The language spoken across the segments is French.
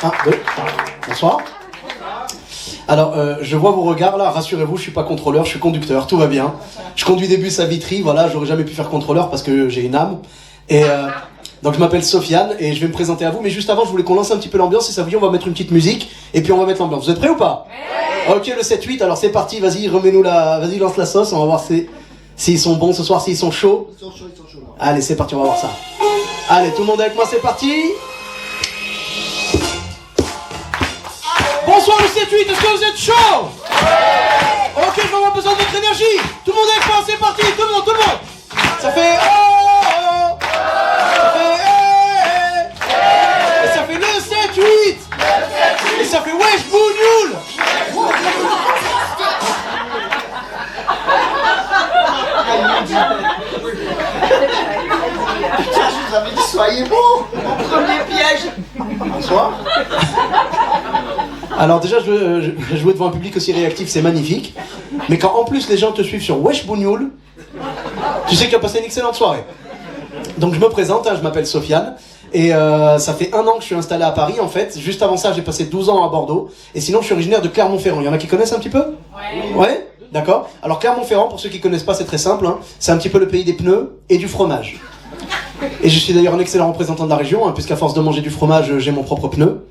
1, 2. Bonsoir. Alors, je vois vos regards là, rassurez-vous, je suis pas contrôleur, je suis conducteur, tout va bien. Je conduis des bus à Vitry, voilà, j'aurais jamais pu faire contrôleur parce que j'ai une âme. Et donc je m'appelle Sofiane et je vais me présenter à vous, mais juste avant je voulais qu'on lance un petit peu l'ambiance, et ça vous dit on va mettre une petite musique et puis on va mettre l'ambiance. Vous êtes prêts ou pas? Ouais. Ok, le 7-8, alors c'est parti, vas-y, remets-nous vas-y, lance la sauce, on va voir s'ils sont bons ce soir, s'ils sont chauds. Ils sont chauds. Allez, c'est parti, on va voir ça. Allez, tout le monde avec moi, c'est parti. Bonsoir le 7-8, est-ce que vous êtes chaud? Ouais. Ok, je vais avoir besoin de votre énergie. Tout le monde avec moi, c'est parti, tout le monde. Ça fait ça fait et ça fait le 7-8. Et ça fait wesh bougnoul. Je vous avais dit soyez bons. Mon premier piège. Bonsoir. Alors déjà, jouer devant un public aussi réactif, c'est magnifique. Mais quand en plus les gens te suivent sur Wesh Bougnoul, tu sais que tu as passé une excellente soirée. Donc je me présente, je m'appelle Sofiane. Et ça fait 1 an que je suis installé à Paris en fait. Juste avant ça, j'ai passé 12 ans à Bordeaux. Et sinon, je suis originaire de Clermont-Ferrand. Il y en a qui connaissent un petit peu? Ouais. D'accord. Alors Clermont-Ferrand, pour ceux qui connaissent pas, c'est très simple. Hein. C'est un petit peu le pays des pneus et du fromage. Et je suis d'ailleurs un excellent représentant de la région, hein, puisqu'à force de manger du fromage, j'ai mon propre pneu.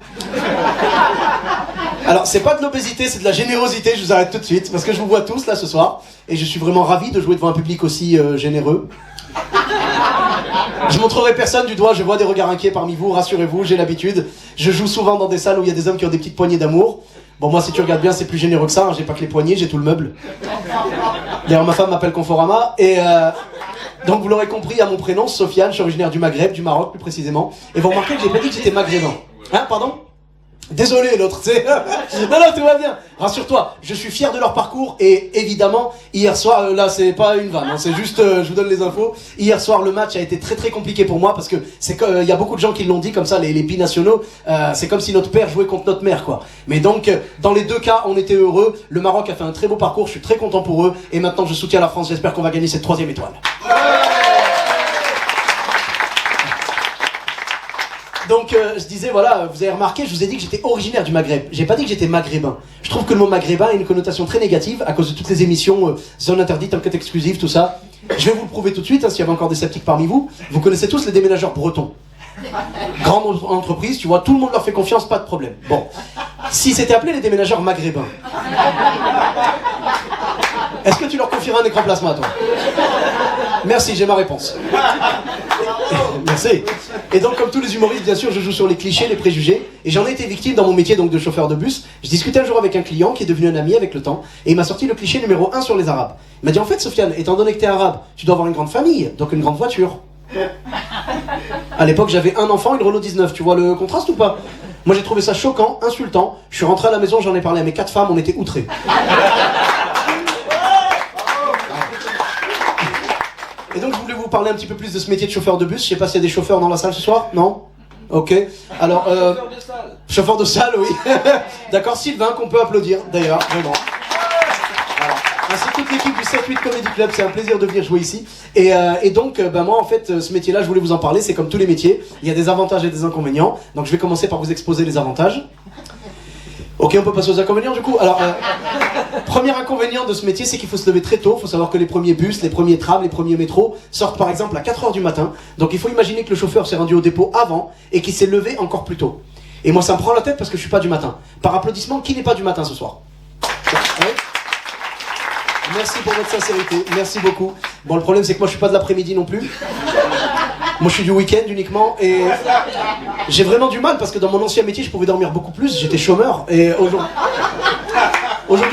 Alors, c'est pas de l'obésité, c'est de la générosité, je vous arrête tout de suite, parce que je vous vois tous là ce soir, et je suis vraiment ravi de jouer devant un public aussi généreux. Je montrerai personne du doigt, je vois des regards inquiets parmi vous, rassurez-vous, j'ai l'habitude. Je joue souvent dans des salles où il y a des hommes qui ont des petites poignées d'amour. Bon, moi, si tu regardes bien, c'est plus généreux que ça, hein, j'ai pas que les poignées, j'ai tout le meuble. D'ailleurs, ma femme m'appelle Conforama, et donc vous l'aurez compris, à mon prénom, Sofiane, je suis originaire du Maghreb, du Maroc plus précisément, et vous remarquez que j'ai pas dit que j'étais maghrébin. Hein, pardon? Désolé l'autre, c'est... non, tout va bien. Rassure-toi, je suis fier de leur parcours et évidemment, hier soir, là c'est pas une vanne, hein, c'est juste, je vous donne les infos. Hier soir, le match a été très très compliqué pour moi parce que c'est il y a beaucoup de gens qui l'ont dit comme ça, les binationaux, c'est comme si notre père jouait contre notre mère quoi. Mais donc, dans les deux cas, on était heureux. Le Maroc a fait un très beau parcours, je suis très content pour eux et maintenant je soutiens la France, j'espère qu'on va gagner cette 3e étoile. Donc je disais, voilà, vous avez remarqué, je vous ai dit que j'étais originaire du Maghreb. J'ai pas dit que j'étais maghrébin. Je trouve que le mot maghrébin a une connotation très négative à cause de toutes les émissions, zone interdite, enquête exclusive, tout ça. Je vais vous le prouver tout de suite, hein, s'il y avait encore des sceptiques parmi vous. Vous connaissez tous les déménageurs bretons. Grande entreprise, tu vois, tout le monde leur fait confiance, pas de problème. Bon, si c'était appelé les déménageurs maghrébins, est-ce que tu leur confieras un écran plasma, toi? Merci, j'ai ma réponse. Merci. Et donc, comme tous les humoristes, bien sûr, je joue sur les clichés, les préjugés. Et j'en ai été victime dans mon métier donc de chauffeur de bus. Je discutais un jour avec un client qui est devenu un ami avec le temps. Et il m'a sorti le cliché numéro 1 sur les Arabes. Il m'a dit, en fait, Sofiane, étant donné que t'es arabe, tu dois avoir une grande famille, donc une grande voiture. À l'époque, j'avais un enfant, une Renault 19. Tu vois le contraste ou pas? Moi, j'ai trouvé ça choquant, insultant. Je suis rentré à la maison, j'en ai parlé à mes 4 femmes, on était outrés. Et donc je voulais vous parler un petit peu plus de ce métier de chauffeur de bus. Je sais pas s'il y a des chauffeurs dans la salle ce soir. Non? Ok. Alors, chauffeur de salle, oui. D'accord, Sylvain, qu'on peut applaudir, d'ailleurs, vraiment. Voilà. Ainsi que toute l'équipe du 7-8 Comedy Club, c'est un plaisir de venir jouer ici. Et donc, moi, en fait, ce métier-là, je voulais vous en parler. C'est comme tous les métiers. Il y a des avantages et des inconvénients. Donc, je vais commencer par vous exposer les avantages. Ok, on peut passer aux inconvénients du coup. Alors, premier inconvénient de ce métier, c'est qu'il faut se lever très tôt. Il faut savoir que les premiers bus, les premiers trams, les premiers métros sortent par exemple à 4h du matin. Donc il faut imaginer que le chauffeur s'est rendu au dépôt avant et qu'il s'est levé encore plus tôt. Et moi ça me prend la tête parce que je suis pas du matin. Par applaudissement, qui n'est pas du matin ce soir? Ouais. Merci pour votre sincérité, merci beaucoup. Bon, le problème c'est que moi je suis pas de l'après-midi non plus. Moi je suis du week-end uniquement et j'ai vraiment du mal parce que dans mon ancien métier je pouvais dormir beaucoup plus, j'étais chômeur et aujourd'hui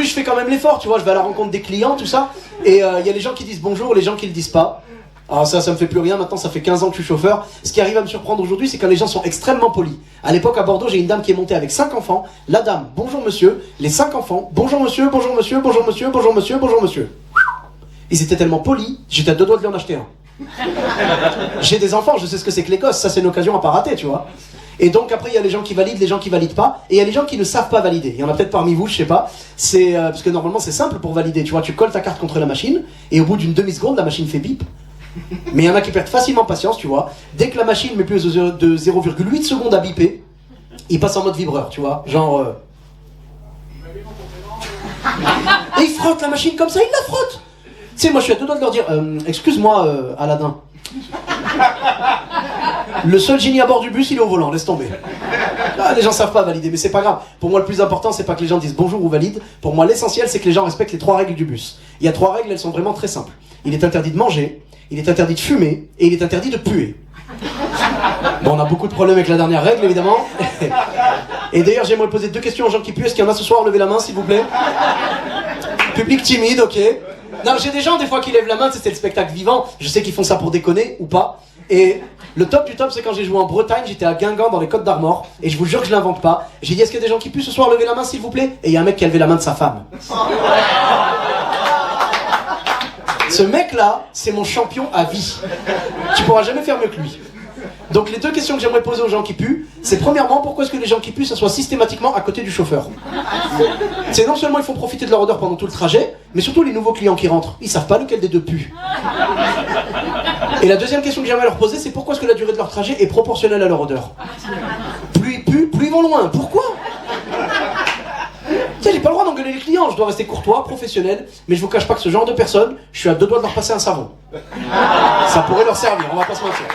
je fais quand même l'effort, tu vois, je vais à la rencontre des clients, tout ça, et il y a les gens qui disent bonjour, les gens qui le disent pas. Alors ça me fait plus rien, maintenant ça fait 15 ans que je suis chauffeur. Ce qui arrive à me surprendre aujourd'hui, c'est quand les gens sont extrêmement polis. À l'époque à Bordeaux, j'ai une dame qui est montée avec 5 enfants. La dame, bonjour monsieur, les 5 enfants, bonjour monsieur, bonjour monsieur, bonjour monsieur, bonjour monsieur, bonjour monsieur. Ils étaient tellement polis, j'étais à 2 doigts de lui en acheter un. J'ai des enfants, je sais ce que c'est que les gosses, ça c'est une occasion à pas rater, tu vois. Et donc après il y a les gens qui valident, les gens qui valident pas, et il y a les gens qui ne savent pas valider. Il y en a peut-être parmi vous, je sais pas. C'est parce que normalement c'est simple pour valider, tu vois, tu colles ta carte contre la machine, et au bout d'une demi-seconde la machine fait bip. Mais il y en a qui perdent facilement patience, tu vois. Dès que la machine met plus de 0,8 secondes à biper, il passe en mode vibreur, tu vois, genre... Et il frotte la machine comme ça, il la frotte. Tu sais, moi je suis à deux doigts de leur dire, excuse-moi Aladdin. Le seul génie à bord du bus, il est au volant, laisse tomber. Ah, les gens savent pas valider, mais c'est pas grave. Pour moi, le plus important, c'est pas que les gens disent bonjour ou valident. Pour moi, l'essentiel, c'est que les gens respectent les 3 règles du bus. Il y a 3 règles, elles sont vraiment très simples. Il est interdit de manger, il est interdit de fumer, et il est interdit de puer. Bon, on a beaucoup de problèmes avec la dernière règle, évidemment. Et d'ailleurs, j'aimerais poser 2 questions aux gens qui puent. Est-ce qu'il y en a ce soir? Levez la main, s'il vous plaît. Public timide, ok. Non, j'ai des gens, des fois, qui lèvent la main, c'est le spectacle vivant. Je sais qu'ils font ça pour déconner, ou pas. Et le top du top, c'est quand j'ai joué en Bretagne, j'étais à Guingamp, dans les Côtes d'Armor, et je vous jure que je l'invente pas. J'ai dit, est-ce qu'il y a des gens qui puent ce soir? Levez la main, s'il vous plaît. Et il y a un mec qui a levé la main de sa femme. Ce mec-là, c'est mon champion à vie. Tu pourras jamais faire mieux que lui. Donc les 2 questions que j'aimerais poser aux gens qui puent, c'est premièrement, pourquoi est-ce que les gens qui puent s'assoient systématiquement à côté du chauffeur? C'est non seulement ils font profiter de leur odeur pendant tout le trajet, mais surtout les nouveaux clients qui rentrent, ils savent pas lequel des 2 pue. Et la deuxième question que j'aimerais leur poser, c'est pourquoi est-ce que la durée de leur trajet est proportionnelle à leur odeur? Plus ils puent, plus ils vont loin. Pourquoi? Tu sais, j'ai pas le droit d'engueuler les clients, je dois rester courtois, professionnel, mais je vous cache pas que ce genre de personnes, je suis à 2 doigts de leur passer un savon. Ça pourrait leur servir, on va pas se mentir.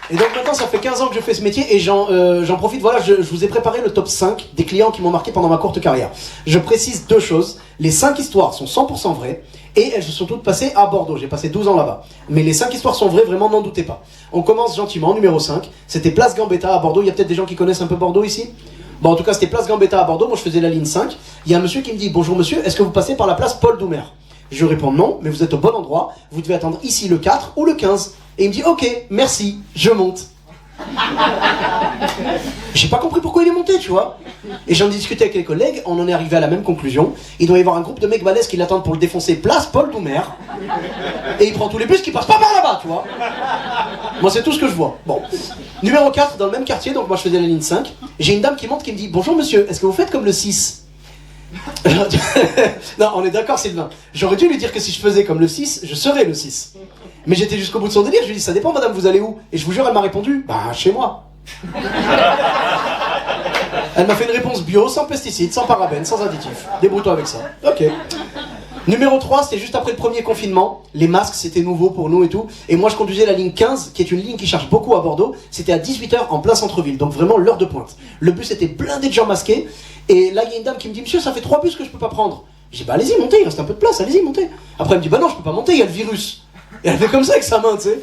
Et donc maintenant, ça fait 15 ans que je fais ce métier et j'en profite, voilà, je vous ai préparé le top 5 des clients qui m'ont marqué pendant ma courte carrière. Je précise 2 choses, les 5 histoires sont 100% vraies et elles se sont toutes passées à Bordeaux, j'ai passé 12 ans là-bas. Mais les 5 histoires sont vraies, vraiment n'en doutez pas. On commence gentiment, numéro 5, c'était Place Gambetta à Bordeaux, il y a peut-être des gens qui connaissent un peu Bordeaux ici? Bon, en tout cas, c'était Place Gambetta à Bordeaux, moi je faisais la ligne 5, il y a un monsieur qui me dit, bonjour monsieur, est-ce que vous passez par la place Paul Doumer? Je réponds non, mais vous êtes au bon endroit, vous devez attendre ici le 4 ou le 15. Et il me dit, ok, merci, je monte. J'ai pas compris pourquoi il est monté, tu vois. Et j'en ai discuté avec les collègues, on en est arrivé à la même conclusion. Il doit y avoir un groupe de mecs balèzes qui l'attendent pour le défoncer, place Paul Doumer. Et il prend tous les bus qui passent pas par là-bas, tu vois. Moi, c'est tout ce que je vois. Bon. Numéro 4, dans le même quartier, donc moi je faisais la ligne 5. J'ai une dame qui monte qui me dit, bonjour monsieur, est-ce que vous faites comme le 6? Non, on est d'accord Sylvain. J'aurais dû lui dire que si je faisais comme le 6, je serais le 6. Mais j'étais jusqu'au bout de son délire, je lui ai dit, ça dépend madame, vous allez où? Et je vous jure, elle m'a répondu, bah chez moi. Elle m'a fait une réponse bio, sans pesticides, sans parabènes, sans additifs. Débrouille-toi avec ça. Ok. Numéro 3, c'était juste après le premier confinement. Les masques, c'était nouveau pour nous et tout. Et moi, je conduisais la ligne 15, qui est une ligne qui charge beaucoup à Bordeaux. C'était à 18h en plein centre-ville, donc vraiment l'heure de pointe. Le bus était blindé de gens masqués. Et là, il y a une dame qui me dit, monsieur, ça fait 3 bus que je peux pas prendre. J'ai dit, bah allez-y, montez, il reste un peu de place, allez-y, montez. Après, elle me dit, bah non, je peux pas monter, il y a le virus. Et elle fait comme ça avec sa main, tu sais.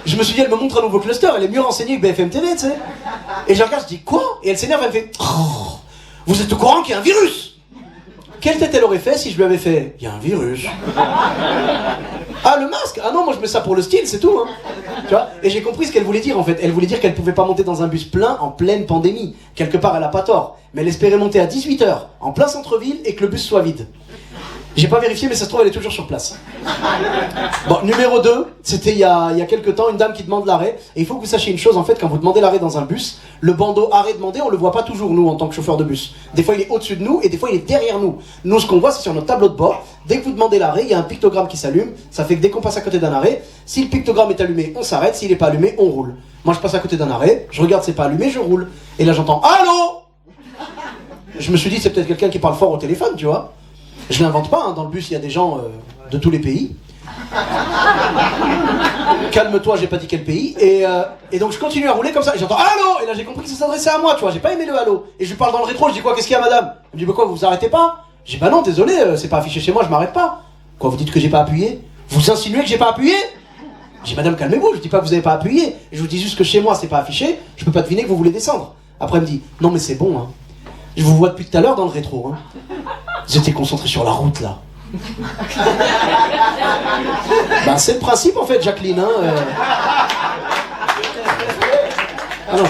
Je me suis dit, elle me montre un nouveau cluster, elle est mieux renseignée que BFM TV, tu sais. Et je regarde, je dis, quoi? Et elle s'énerve, elle me fait, oh, vous êtes au courant qu'il y a un virus? Quelle tête elle aurait fait si je lui avais fait, il y a un virus? Ah, le masque? Ah non, moi je mets ça pour le style, c'est tout, hein. Tu vois? Et j'ai compris ce qu'elle voulait dire, en fait. Elle voulait dire qu'elle pouvait pas monter dans un bus plein en pleine pandémie. Quelque part, elle a pas tort. Mais elle espérait monter à 18h, en plein centre-ville, et que le bus soit vide. J'ai pas vérifié, mais ça se trouve, elle est toujours sur place. Bon, numéro 2, c'était il y a quelques temps, une dame qui demande l'arrêt. Et il faut que vous sachiez une chose, en fait, quand vous demandez l'arrêt dans un bus, le bandeau arrêt demandé, on le voit pas toujours, nous, en tant que chauffeur de bus. Des fois, il est au-dessus de nous, et des fois, il est derrière nous. Nous, ce qu'on voit, c'est sur notre tableau de bord. Dès que vous demandez l'arrêt, il y a un pictogramme qui s'allume. Ça fait que dès qu'on passe à côté d'un arrêt, si le pictogramme est allumé, on s'arrête. S'il est pas allumé, on roule. Moi, je passe à côté d'un arrêt, je regarde, c'est pas allumé, je roule. Et là, j'entends, allô? Je me suis dit, c'est peut-être quelqu'un qui parle fort au téléphone, tu vois. Je l'invente pas, hein. Dans le bus, il y a des gens de tous les pays. Calme-toi, j'ai pas dit quel pays. Et donc je continue à rouler comme ça, et j'entends allô. Et là j'ai compris que ça s'adressait à moi, tu vois, j'ai pas aimé le allô. Et je lui parle dans le rétro, je dis quoi, qu'est-ce qu'il y a madame? Elle me dit, bah quoi, vous vous arrêtez pas? J'ai dit, bah non, désolé, c'est pas affiché chez moi, je m'arrête pas. Quoi, vous dites que j'ai pas appuyé? Vous insinuez que j'ai pas appuyé? J'ai dit, madame, calmez-vous, je dis pas que vous avez pas appuyé. Je vous dis juste que chez moi c'est pas affiché, je peux pas deviner que vous voulez descendre. Après elle me dit, non mais c'est bon, hein. Je vous vois depuis tout à l'heure dans le rétro, hein. J'étais concentré sur la route là. Ben c'est le principe en fait, Jacqueline, hein. Ah non,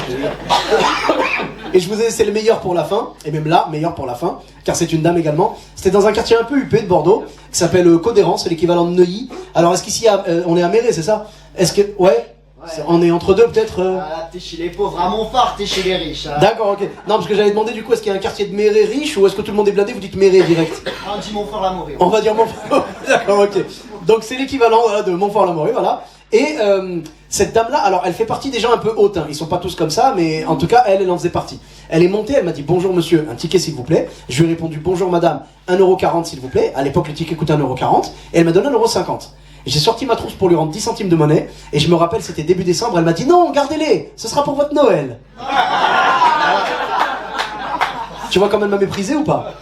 et je vous ai laissé le meilleur pour la fin, et même là, meilleur pour la fin, car c'est une dame également. C'était dans un quartier un peu huppé de Bordeaux, qui s'appelle Codéran, c'est l'équivalent de Neuilly. Alors est-ce qu'ici, on est à Méré, c'est ça? Est-ce que, ouais. On est entre deux peut-être Ah, t'es chez les pauvres, à Montfort, t'es chez les riches. Hein. D'accord, ok. Non, parce que j'avais demandé du coup, est-ce qu'il y a un quartier de Méré riche ou est-ce que tout le monde est blindé, vous dites Méré direct? On dit Montfort-la-Morée. On va dire Montfort. D'accord, ok. Donc c'est l'équivalent voilà, de Montfort-la-Morée, voilà. Et Cette dame-là, alors elle fait partie des gens un peu hautes, hein. Ils sont pas tous comme ça, mais en tout cas, elle en faisait partie. Elle est montée, elle m'a dit bonjour monsieur, un ticket s'il vous plaît. Je lui ai répondu bonjour madame, 1,40€ s'il vous plaît. À l'époque, le ticket coûtait 1,40€, et elle m'a donné 1,50€. J'ai sorti ma trousse pour lui rendre 10 centimes de monnaie, et je me rappelle, c'était début décembre, elle m'a dit non, gardez-les, ce sera pour votre Noël. Tu vois comme elle m'a méprisé ou pas?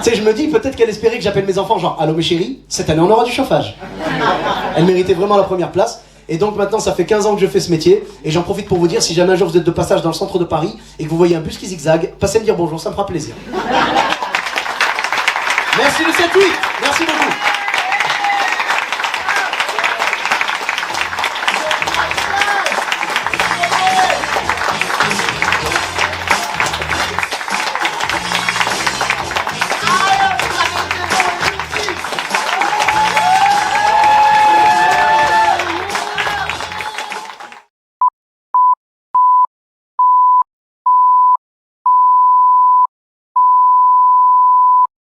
Tu sais, je me dis peut-être qu'elle espérait que j'appelle mes enfants genre allô mes chéris, cette année on aura du chauffage. Elle méritait vraiment la première place. Et donc maintenant ça fait 15 ans que je fais ce métier. Et j'en profite pour vous dire, si jamais un jour vous êtes de passage dans le centre de Paris et que vous voyez un bus qui zigzague, passez me dire bonjour, ça me fera plaisir. Merci le 7-8, merci beaucoup.